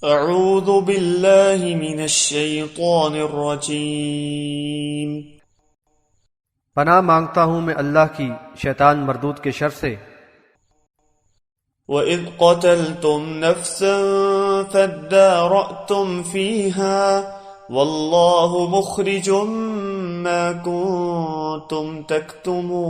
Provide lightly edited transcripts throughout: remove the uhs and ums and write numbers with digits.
اعوذ باللہ من الشیطان الرجیم۔ پناہ مانگتا ہوں میں اللہ کی شیطان مردود کے شر سے۔ وَإِذْ قَتَلْتُمْ نَفْسًا فَادَّارَأْتُمْ فِيهَا وَاللَّهُ مُخْرِجٌ مَا كُنْتُمْ تَكْتُمُونَ۔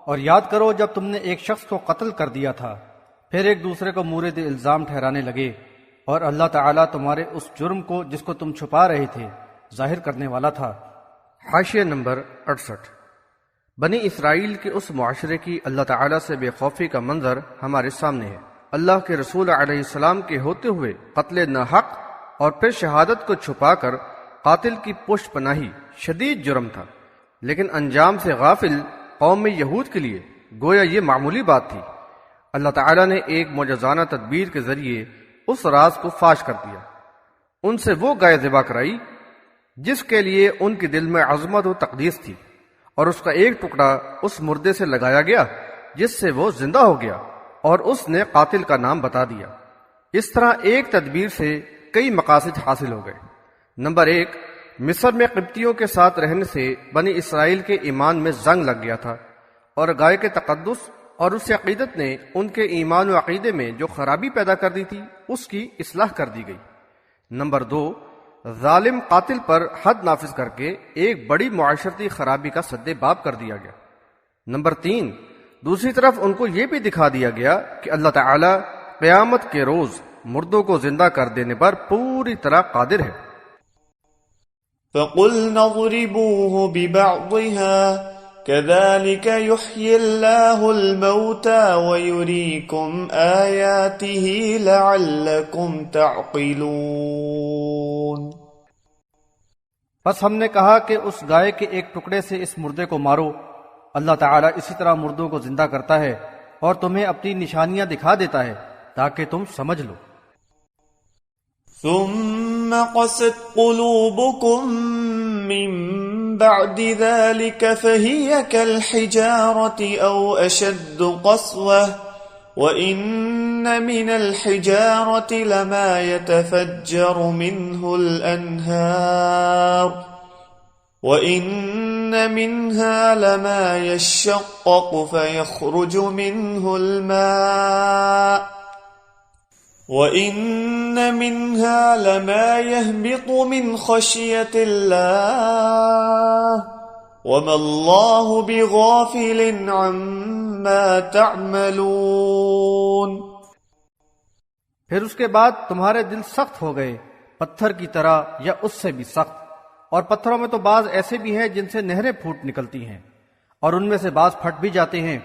اور یاد کرو جب تم نے ایک شخص کو قتل کر دیا تھا، پھر ایک دوسرے کو مورد الزام ٹھہرانے لگے، اور اللہ تعالیٰ تمہارے اس جرم کو جس کو تم چھپا رہے تھے ظاہر کرنے والا تھا۔ حاشیہ نمبر 68۔ بنی اسرائیل کے اس معاشرے کی اللہ تعالیٰ سے بے خوفی کا منظر ہمارے سامنے ہے۔ اللہ کے رسول علیہ السلام کے ہوتے ہوئے قتل ناحق اور پھر شہادت کو چھپا کر قاتل کی پشت پناہی شدید جرم تھا، لیکن انجام سے غافل قوم یہود کے لیے گویا یہ معمولی بات تھی۔ اللہ تعالیٰ نے ایک معجزانہ تدبیر کے ذریعے اس راز کو فاش کر دیا، ان سے وہ گائے ذبح کرائی جس کے لیے ان کے دل میں عظمت و تقدیس تھی، اور اس کا ایک ٹکڑا اس مردے سے لگایا گیا جس سے وہ زندہ ہو گیا، اور اس نے قاتل کا نام بتا دیا۔ اس طرح ایک تدبیر سے کئی مقاصد حاصل ہو گئے۔ نمبر 1، مصر میں قبطیوں کے ساتھ رہنے سے بنی اسرائیل کے ایمان میں زنگ لگ گیا تھا، اور گائے کے تقدس اور اس عقیدت نے ان کے ایمان و عقیدے میں جو خرابی پیدا کر دی تھی اس کی اصلاح کر دی گئی۔ نمبر 2، ظالم قاتل پر حد نافذ کر کے ایک بڑی معاشرتی خرابی کا سد باب کر دیا گیا۔ نمبر 3، دوسری طرف ان کو یہ بھی دکھا دیا گیا کہ اللہ تعالی قیامت کے روز مردوں کو زندہ کر دینے پر پوری طرح قادر ہے۔ فَقُلْنَا اضْرِبُوهُ بِبَعْضِهَا كَذَلِكَ يُحْيِي اللَّهُ الْمَوْتَى وَيُرِيكُمْ آيَاتِهِ لَعَلَّكُمْ تَعْقِلُونَ۔ بس ہم نے کہا کہ اس گائے کے ایک ٹکڑے سے اس مردے کو مارو، اللہ تعالیٰ اسی طرح مردوں کو زندہ کرتا ہے اور تمہیں اپنی نشانیاں دکھا دیتا ہے تاکہ تم سمجھ لو۔ ثُمَّ قَسَتْ قُلُوبُكُم مِّن بَعْدِ ذَلِكَ فَهِيَ كَالْحِجَارَةِ أَوْ أَشَدُّ قَسْوَةً وَإِنَّ مِنَ الْحِجَارَةِ لَمَا يَتَفَجَّرُ مِنْهُ الْأَنْهَارُ وَإِنَّ مِنْهَا لَمَا يَشَّقَّقُ فَيَخْرُجُ مِنْهُ الْمَاءُ وَإِنَّ مِنْهَا لَمَا يَهْبِطُ مِنْ خَشْيَةِ اللَّهِ وَمَا اللَّهُ بِغَافِلٍ عَمَّا تَعْمَلُونَ۔ پھر اس کے بعد تمہارے دل سخت ہو گئے پتھر کی طرح یا اس سے بھی سخت، اور پتھروں میں تو بعض ایسے بھی ہیں جن سے نہریں پھوٹ نکلتی ہیں، اور ان میں سے بعض پھٹ بھی جاتے ہیں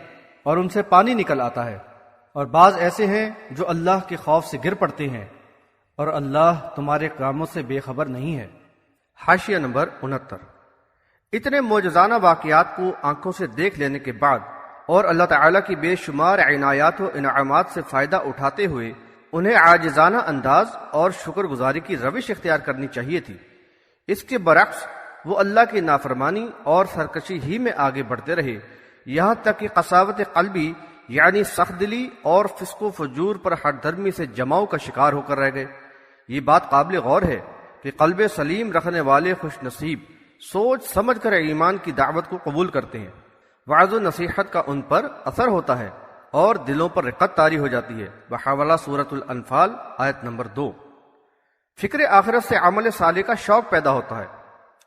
اور ان سے پانی نکل آتا ہے، اور بعض ایسے ہیں جو اللہ کے خوف سے گر پڑتے ہیں، اور اللہ تمہارے کاموں سے بے خبر نہیں ہے۔ حاشیہ نمبر 69۔ اتنے معجزانہ واقعات کو آنکھوں سے دیکھ لینے کے بعد اور اللہ تعالیٰ کی بے شمار عنایات و انعامات سے فائدہ اٹھاتے ہوئے انہیں عاجزانہ انداز اور شکر گزاری کی روش اختیار کرنی چاہیے تھی۔ اس کے برعکس وہ اللہ کی نافرمانی اور سرکشی ہی میں آگے بڑھتے رہے، یہاں تک کہ قساوت قلبی یعنی سخت دلی اور فسق و فجور پر ہٹ دھرمی سے جماؤ کا شکار ہو کر رہ گئے۔ یہ بات قابل غور ہے کہ قلب سلیم رکھنے والے خوش نصیب سوچ سمجھ کر ایمان کی دعوت کو قبول کرتے ہیں، وعظ و نصیحت کا ان پر اثر ہوتا ہے اور دلوں پر رقت طاری ہو جاتی ہے۔ بحوالہ سورۃ الانفال آیت نمبر 2۔ فکر آخرت سے عمل صالح کا شوق پیدا ہوتا ہے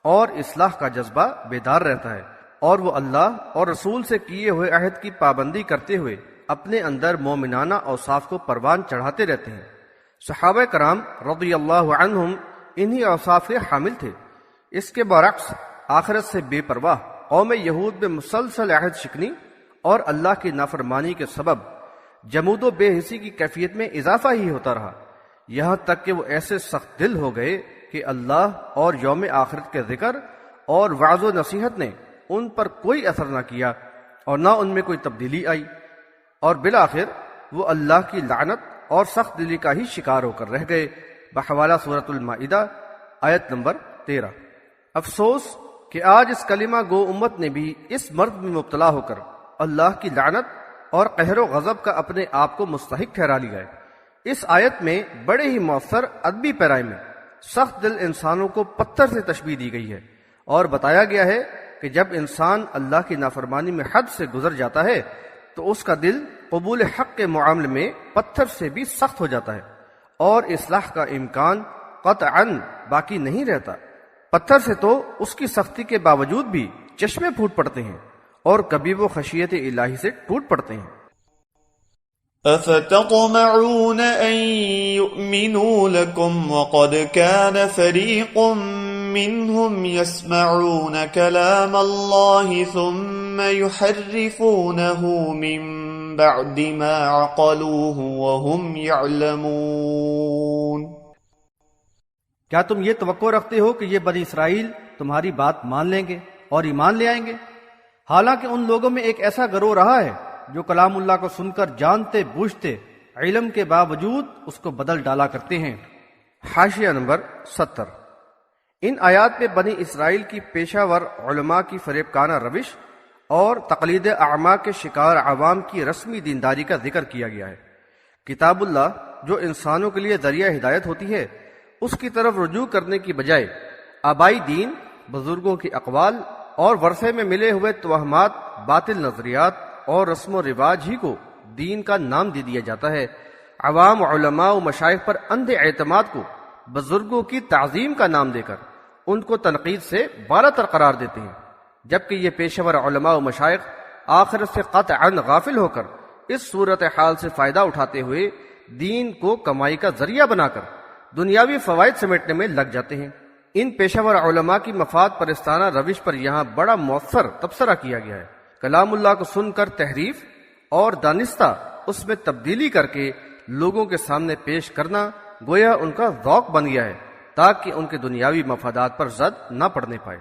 اور اصلاح کا جذبہ بیدار رہتا ہے، اور وہ اللہ اور رسول سے کیے ہوئے عہد کی پابندی کرتے ہوئے اپنے اندر مومنانہ اوصاف کو پروان چڑھاتے رہتے ہیں۔ صحابہ کرام رضی اللہ عنہم انہی اوصاف کے حامل تھے۔ اس کے برعکس آخرت سے بے پرواہ قوم یہود میں مسلسل عہد شکنی اور اللہ کی نافرمانی کے سبب جمود و بے حسی کی کیفیت میں اضافہ ہی ہوتا رہا، یہاں تک کہ وہ ایسے سخت دل ہو گئے کہ اللہ اور یوم آخرت کے ذکر اور وعظ و نصیحت نے ان پر کوئی اثر نہ کیا اور نہ ان میں کوئی تبدیلی آئی، اور بالآخر وہ اللہ کی لعنت اور سخت دلی کا ہی شکار ہو کر رہ گئے۔ بحوالہ سورۃ المائدہ آیت نمبر 13۔ افسوس کہ آج اس کلمہ گو امت نے بھی اس مرض میں مبتلا ہو کر اللہ کی لعنت اور قہر و غضب کا اپنے آپ کو مستحق ٹھہرا لیا ہے۔ اس آیت میں بڑے ہی مؤثر ادبی پیرائی میں سخت دل انسانوں کو پتھر سے تشبیہ دی گئی ہے، اور بتایا گیا ہے کہ جب انسان اللہ کی نافرمانی میں حد سے گزر جاتا ہے تو اس کا دل قبول حق کے معاملے میں پتھر سے بھی سخت ہو جاتا ہے، اور اصلاح کا امکان قطعاً باقی نہیں رہتا۔ پتھر سے تو اس کی سختی کے باوجود بھی چشمے پھوٹ پڑتے ہیں، اور کبھی وہ خشیت الہی سے ٹوٹ پڑتے ہیں۔ أفتطمعون أن يؤمنوا لكم وقد كان فريق منهم يسمعون كلام الله ثم يحرفونه من بعد ما عقلوه وهم يعلمون۔ کیا تم یہ توقع رکھتے ہو کہ یہ بنی اسرائیل تمہاری بات مان لیں گے اور ایمان لے آئیں گے، حالانکہ ان لوگوں میں ایک ایسا گروہ رہا ہے جو کلام اللہ کو سن کر جانتے بوجھتے علم کے باوجود اس کو بدل ڈالا کرتے ہیں۔ حاشیہ نمبر 70۔ ان آیات میں بنی اسرائیل کی پیشہ ور علماء کی فریب کانہ روش اور تقلید اعمى کے شکار عوام کی رسمی دینداری کا ذکر کیا گیا ہے۔ کتاب اللہ جو انسانوں کے لیے ذریعہ ہدایت ہوتی ہے، اس کی طرف رجوع کرنے کی بجائے آبائی دین، بزرگوں کی اقوال اور ورثے میں ملے ہوئے توہمات، باطل نظریات اور رسم و رواج ہی کو دین کا نام دے دیا جاتا ہے۔ عوام علماء و مشائخ پر اندھے اعتماد کو بزرگوں کی تعظیم کا نام دے کر ان کو تنقید سے بالاتر قرار دیتے ہیں، جبکہ یہ پیشور علماء و مشائخ آخرت سے قطعاً غافل ہو کر اس صورتحال سے فائدہ اٹھاتے ہوئے دین کو کمائی کا ذریعہ بنا کر دنیاوی فوائد سمیٹنے میں لگ جاتے ہیں۔ ان پیشور علماء کی مفاد پرستانہ روش پر یہاں بڑا مؤثر تبصرہ کیا گیا ہے۔ کلام اللہ کو سن کر تحریف اور دانستہ اس میں تبدیلی کر کے لوگوں کے سامنے پیش کرنا گویا ان کا ذوق بن گیا ہے، تاکہ ان کے دنیاوی مفادات پر زد نہ پڑنے پائے۔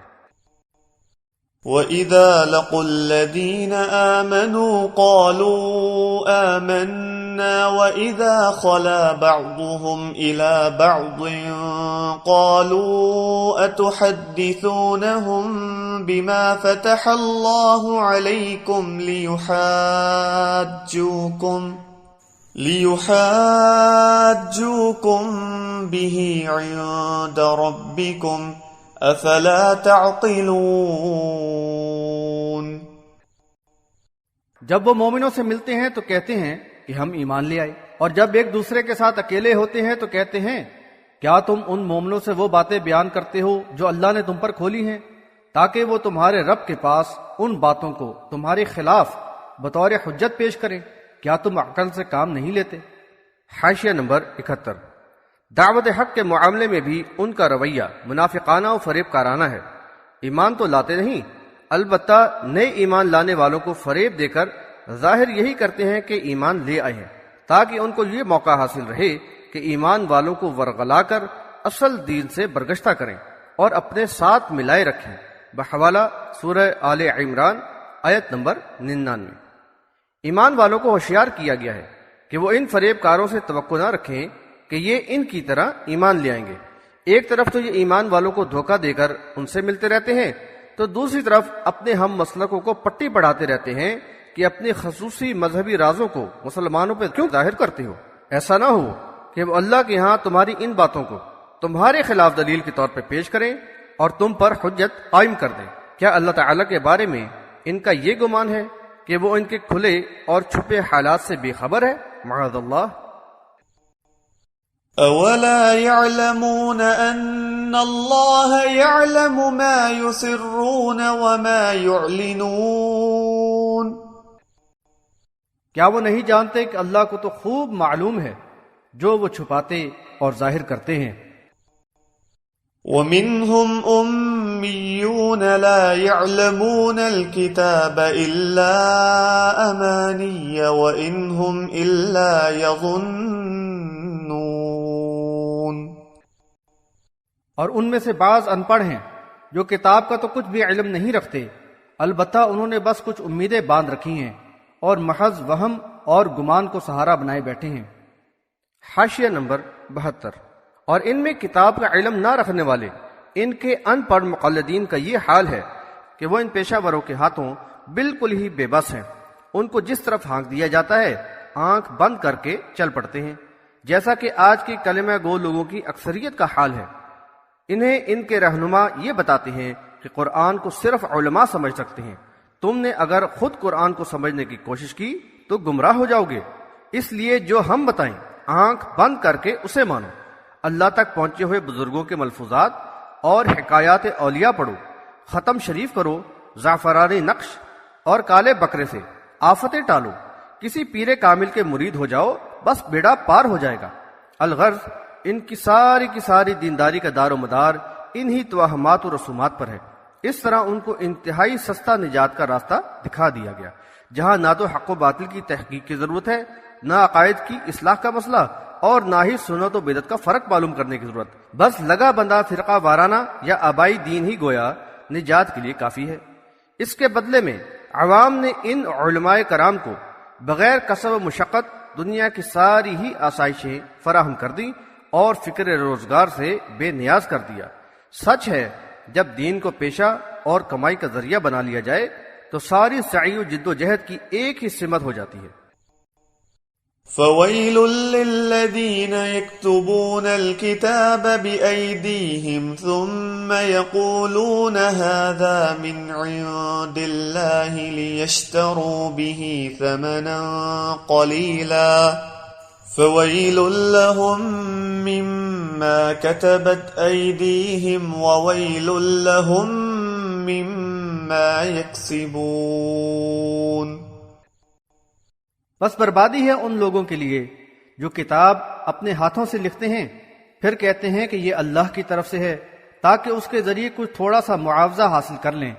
وَإِذَا لَقُوا الَّذِينَ آمَنُوا قَالُوا آمَنَّا وَإِذَا خَلَا بَعْضُهُمْ إِلَى بَعْضٍ قَالُوا أَتُحَدِّثُونَهُم بِمَا فَتَحَ اللَّهُ عَلَيْكُمْ لِيُحَاجُّوكُم بِهِ عِندَ رَبِّكُمْ افلا تعقلون۔ جب وہ مومنوں سے ملتے ہیں تو کہتے ہیں کہ ہم ایمان لے آئے، اور جب ایک دوسرے کے ساتھ اکیلے ہوتے ہیں تو کہتے ہیں کیا تم ان مومنوں سے وہ باتیں بیان کرتے ہو جو اللہ نے تم پر کھولی ہیں، تاکہ وہ تمہارے رب کے پاس ان باتوں کو تمہارے خلاف بطور حجت پیش کریں؟ کیا تم عقل سے کام نہیں لیتے؟ حاشیہ نمبر 71۔ دعوت حق کے معاملے میں بھی ان کا رویہ منافقانہ و فریب کارانہ ہے۔ ایمان تو لاتے نہیں، البتہ نئے ایمان لانے والوں کو فریب دے کر ظاہر یہی کرتے ہیں کہ ایمان لے آئے ہیں، تاکہ ان کو یہ موقع حاصل رہے کہ ایمان والوں کو ورغلا کر اصل دین سے برگشتہ کریں اور اپنے ساتھ ملائے رکھیں۔ بحوالہ سورہ آل عمران آیت نمبر 99۔ ایمان والوں کو ہوشیار کیا گیا ہے کہ وہ ان فریب کاروں سے توقع نہ رکھیں کہ یہ ان کی طرح ایمان لے آئیں گے۔ ایک طرف تو یہ ایمان والوں کو دھوکہ دے کر ان سے ملتے رہتے ہیں، تو دوسری طرف اپنے ہم مسلکوں کو پٹی پڑھاتے رہتے ہیں کہ اپنے خصوصی مذہبی رازوں کو مسلمانوں پہ کیوں ظاہر کرتے ہو؟ ایسا نہ ہو کہ وہ اللہ کے ہاں تمہاری ان باتوں کو تمہارے خلاف دلیل کے طور پہ پیش کریں اور تم پر حجت قائم کر دیں۔ کیا اللہ تعالیٰ کے بارے میں ان کا یہ گمان ہے کہ وہ ان کے کھلے اور چھپے حالات سے بے خبر ہے؟ معاذ اللہ۔ اولا يعلمون ان اللہ يعلم ما يسرون وما يعلنون۔ کیا وہ نہیں جانتے کہ اللہ کو تو خوب معلوم ہے جو وہ چھپاتے اور ظاہر کرتے ہیں۔ ومنهم أميون لا يعلمون الكتاب إلا أماني وإن هم إلا يظنون۔ اور ان میں سے بعض ان پڑھ ہیں جو کتاب کا تو کچھ بھی علم نہیں رکھتے، البتہ انہوں نے بس کچھ امیدیں باندھ رکھی ہیں اور محض وہم اور گمان کو سہارا بنائے بیٹھے ہیں۔ حاشیہ نمبر 72۔ اور ان میں کتاب کا علم نہ رکھنے والے ان کے ان پڑھ مقلدین کا یہ حال ہے کہ وہ ان پیشہ وروں کے ہاتھوں بالکل ہی بے بس ہیں، ان کو جس طرف ہانک دیا جاتا ہے آنکھ بند کر کے چل پڑتے ہیں، جیسا کہ آج کی کلمہ گو لوگوں کی اکثریت کا حال ہے۔ انہیں ان کے رہنما یہ بتاتے ہیں کہ قرآن کو صرف علماء سمجھ سکتے ہیں، تم نے اگر خود قرآن کو سمجھنے کی کوشش کی تو گمراہ ہو جاؤ گے، اس لیے جو ہم بتائیں آنکھ بند کر کے اسے مانو۔ اللہ تک پہنچے ہوئے بزرگوں کے ملفوظات اور حکایات اولیاء پڑھو، ختم شریف کرو، زعفرانی نقش اور کالے بکرے سے آفتیں ٹالو، کسی پیر کامل کے مرید ہو جاؤ، بس بیڑا پار ہو جائے گا۔ الغرض ان کی ساری دینداری کا دار و مدار انہی توہمات و رسومات پر ہے۔ اس طرح ان کو انتہائی سستا نجات کا راستہ دکھا دیا گیا، جہاں نہ تو حق و باطل کی تحقیق کی ضرورت ہے، نہ عقائد کی اصلاح کا مسئلہ، اور نہ ہی سنت و بدعت کا فرق معلوم کرنے کی ضرورت، بس لگا بندہ فرقہ وارانہ یا آبائی دین ہی گویا نجات کے لیے کافی ہے۔ اس کے بدلے میں عوام نے ان علماء کرام کو بغیر کسب و مشقت دنیا کی ساری ہی آسائشیں فراہم کر دی اور فکر روزگار سے بے نیاز کر دیا۔ سچ ہے جب دین کو پیشہ اور کمائی کا ذریعہ بنا لیا جائے تو ساری سعی و جد و جہد کی ایک ہی سمت ہو جاتی ہے۔ فويل للذين يكتبون الكتاب بأيديهم ثم يقولون هذا من عند الله ليشتروا به ثمنا قليلا فويل لهم مما كتبت أيديهم وويل لهم مما يكسبون۔ بس بربادی ہے ان لوگوں کے لیے جو کتاب اپنے ہاتھوں سے لکھتے ہیں پھر کہتے ہیں کہ یہ اللہ کی طرف سے ہے تاکہ اس کے ذریعے کچھ تھوڑا سا معاوضہ حاصل کر لیں،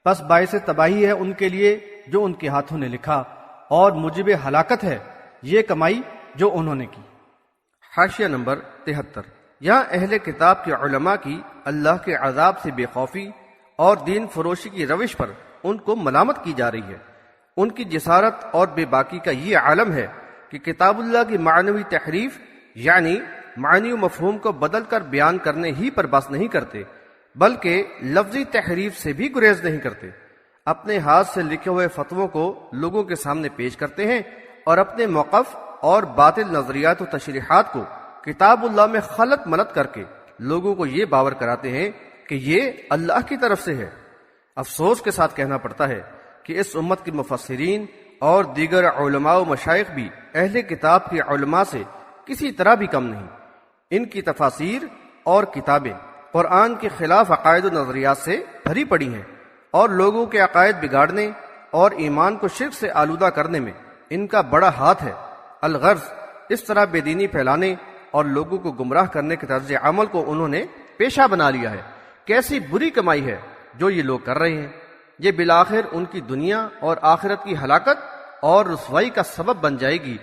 بس باعث تباہی ہے ان کے لیے جو ان کے ہاتھوں نے لکھا، اور موجب ہلاکت ہے یہ کمائی جو انہوں نے کی۔ حاشیہ نمبر 73۔ یہاں اہل کتاب کے علماء کی اللہ کے عذاب سے بے خوفی اور دین فروشی کی روش پر ان کو ملامت کی جا رہی ہے۔ ان کی جسارت اور بے باکی کا یہ عالم ہے کہ کتاب اللہ کی معنوی تحریف یعنی معنی و مفہوم کو بدل کر بیان کرنے ہی پر بس نہیں کرتے، بلکہ لفظی تحریف سے بھی گریز نہیں کرتے۔ اپنے ہاتھ سے لکھے ہوئے فتووں کو لوگوں کے سامنے پیش کرتے ہیں اور اپنے موقف اور باطل نظریات و تشریحات کو کتاب اللہ میں خلط ملط کر کے لوگوں کو یہ باور کراتے ہیں کہ یہ اللہ کی طرف سے ہے۔ افسوس کے ساتھ کہنا پڑتا ہے کہ اس امت کے مفسرین اور دیگر علماء و مشائخ بھی اہل کتاب کے علماء سے کسی طرح بھی کم نہیں۔ ان کی تفاسیر اور کتابیں قرآن کے خلاف عقائد و نظریات سے بھری پڑی ہیں، اور لوگوں کے عقائد بگاڑنے اور ایمان کو شرک سے آلودہ کرنے میں ان کا بڑا ہاتھ ہے۔ الغرض اس طرح بے دینی پھیلانے اور لوگوں کو گمراہ کرنے کے طرز عمل کو انہوں نے پیشہ بنا لیا ہے۔ کیسی بری کمائی ہے جو یہ لوگ کر رہے ہیں، یہ بالآخر ان کی دنیا اور آخرت کی ہلاکت اور رسوائی کا سبب بن جائے گی۔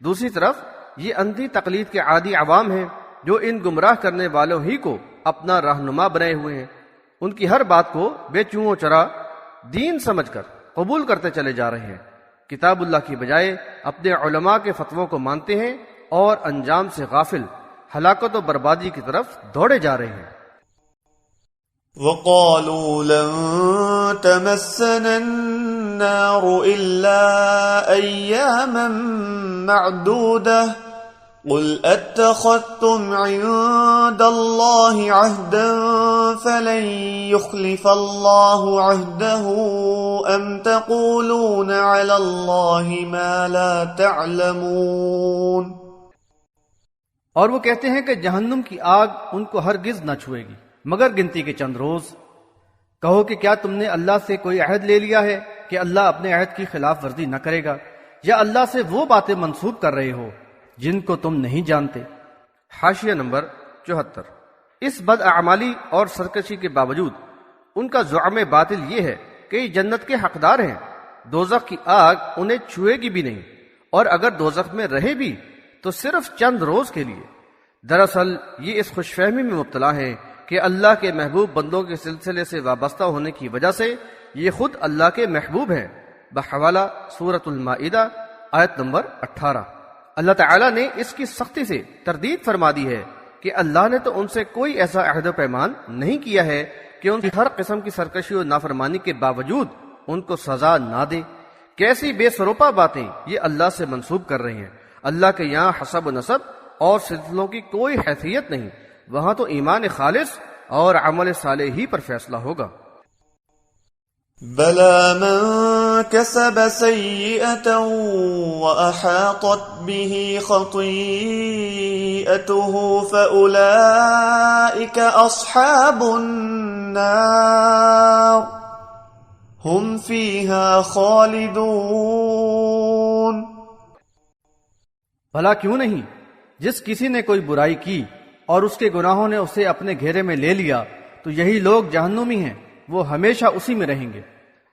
دوسری طرف یہ اندھی تقلید کے عادی عوام ہیں جو ان گمراہ کرنے والوں ہی کو اپنا رہنما بنائے ہوئے ہیں، ان کی ہر بات کو بے چوں و چرا دین سمجھ کر قبول کرتے چلے جا رہے ہیں، کتاب اللہ کی بجائے اپنے علماء کے فتووں کو مانتے ہیں اور انجام سے غافل ہلاکت و بربادی کی طرف دوڑے جا رہے ہیں۔ وقالوا لن تمسنا النار إلا أياما معدودة قل أتخذتم عند الله عهدا فلن يخلف الله عهده أم تقولون على الله ما لا تعلمون۔ اور وہ کہتے ہیں کہ جہنم کی آگ ان کو ہرگز نہ چھوئے گی مگر گنتی کے چند روز۔ کہو کہ کیا تم نے اللہ سے کوئی عہد لے لیا ہے کہ اللہ اپنے عہد کی خلاف ورزی نہ کرے گا، یا اللہ سے وہ باتیں منسوب کر رہے ہو جن کو تم نہیں جانتے۔ حاشیہ نمبر 74۔ اس بدعمالی اور سرکشی کے باوجود ان کا زعم باطل یہ ہے کہ یہ جنت کے حقدار ہیں، دوزخ کی آگ انہیں چھوئے گی بھی نہیں، اور اگر دوزخ میں رہے بھی تو صرف چند روز کے لیے۔ دراصل یہ اس خوش فہمی میں مبتلا ہیں کہ اللہ کے محبوب بندوں کے سلسلے سے وابستہ ہونے کی وجہ سے یہ خود اللہ کے محبوب ہیں، بحوالہ سورۃ المائدہ آیت نمبر 18۔ اللہ تعالیٰ نے اس کی سختی سے تردید فرما دی ہے کہ اللہ نے تو ان سے کوئی ایسا عہد و پیمان نہیں کیا ہے کہ ان کی ہر قسم کی سرکشی و نافرمانی کے باوجود ان کو سزا نہ دے۔ کیسی بے سروپا باتیں یہ اللہ سے منسوب کر رہے ہیں۔ اللہ کے یہاں حسب و نسب اور سلسلوں کی کوئی حیثیت نہیں، وہاں تو ایمان خالص اور عمل صالح ہی پر فیصلہ ہوگا۔ بلى من كسب سيئة وأحاطت به خطيئته فأولئك أصحاب النار هم فيها خالدون۔ بھلا کیوں نہیں، جس کسی نے کوئی برائی کی اور اس کے گناہوں نے اسے اپنے گھیرے میں لے لیا تو یہی لوگ جہنمی ہیں، وہ ہمیشہ اسی میں رہیں گے۔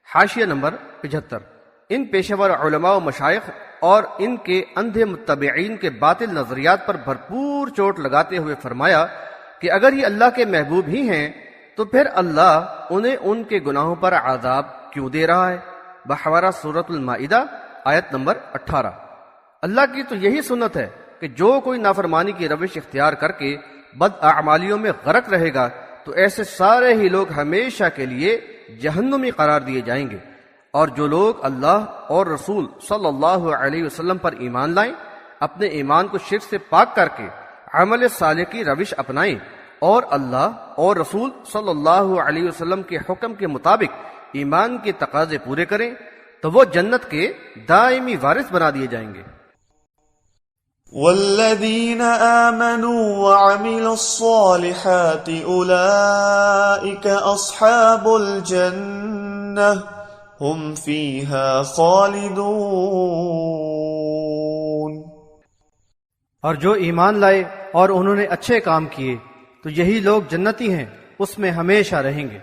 حاشیہ نمبر 75۔ ان پیشور علماء و مشائخ اور ان کے اندھے متبعین کے باطل نظریات پر بھرپور چوٹ لگاتے ہوئے فرمایا کہ اگر یہ اللہ کے محبوب ہی ہیں تو پھر اللہ انہیں ان کے گناہوں پر عذاب کیوں دے رہا ہے؟ بحوالہ سورۃ المائدہ آیت نمبر 18۔ اللہ کی تو یہی سنت ہے کہ جو کوئی نافرمانی کی روش اختیار کر کے بد اعمالیوں میں غرق رہے گا تو ایسے سارے ہی لوگ ہمیشہ کے لیے جہنمی قرار دیے جائیں گے، اور جو لوگ اللہ اور رسول صلی اللہ علیہ وسلم پر ایمان لائیں، اپنے ایمان کو شرک سے پاک کر کے عمل صالح کی روش اپنائیں اور اللہ اور رسول صلی اللہ علیہ وسلم کے حکم کے مطابق ایمان کے تقاضے پورے کریں تو وہ جنت کے دائمی وارث بنا دیے جائیں گے۔ والذين آمنوا وعملوا الصالحات أولئك أصحاب الجنة هم فيها خالدون۔ اور جو ایمان لائے اور انہوں نے اچھے کام کیے تو یہی لوگ جنتی ہیں، اس میں ہمیشہ رہیں گے۔